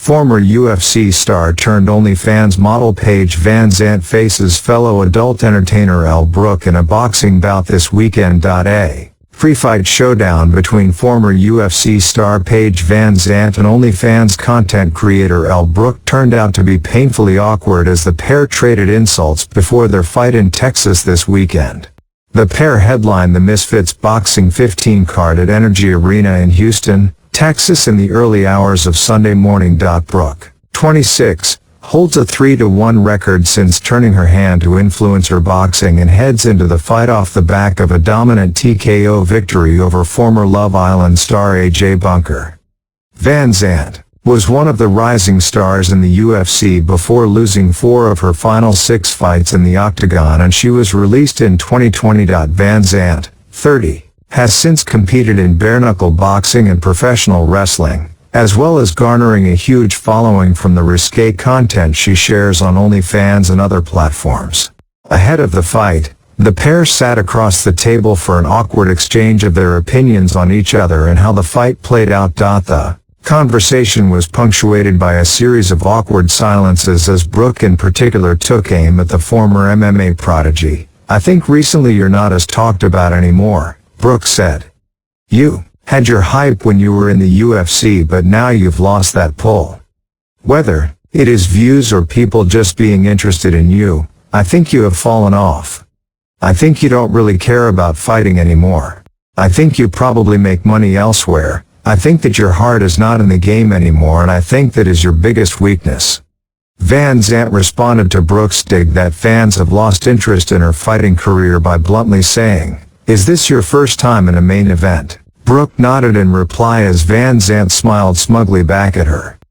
Former UFC star turned OnlyFans model Paige VanZant faces fellow adult entertainer Elle Brooke in a boxing bout this weekend. A pre-fight showdown between former UFC star Paige VanZant and OnlyFans content creator Elle Brooke turned out to be painfully awkward as the pair traded insults before their fight in Texas this weekend. The pair headlined the Misfits Boxing 15 card at Energy Arena in Houston, Texas in the early hours of Sunday morning. Brooke, 26, holds a 3-1 record since turning her hand to influencer boxing and heads into the fight off the back of a dominant TKO victory over former Love Island star AJ Bunker. VanZant was one of the rising stars in the UFC before losing 4 of her final 6 fights in the octagon, and she was released in 2020. VanZant, 30, has since competed in bare-knuckle boxing and professional wrestling, as well as garnering a huge following from the risque content she shares on OnlyFans and other platforms. Ahead of the fight, the pair sat across the table for an awkward exchange of their opinions on each other and how the fight played out. The conversation was punctuated by a series of awkward silences as Brooke in particular took aim at the former MMA prodigy. "I think recently you're not as talked about anymore," Brooke said. "You had your hype when you were in the UFC, but now you've lost that pull. Whether it is views or people just being interested in you, I think you have fallen off. I think you don't really care about fighting anymore. I think you probably make money elsewhere. I think that your heart is not in the game anymore, and I think that is your biggest weakness." VanZant responded to Brooke's dig that fans have lost interest in her fighting career by bluntly saying, "Is this your first time in a main event?" Brooke nodded in reply as VanZant smiled smugly back at her.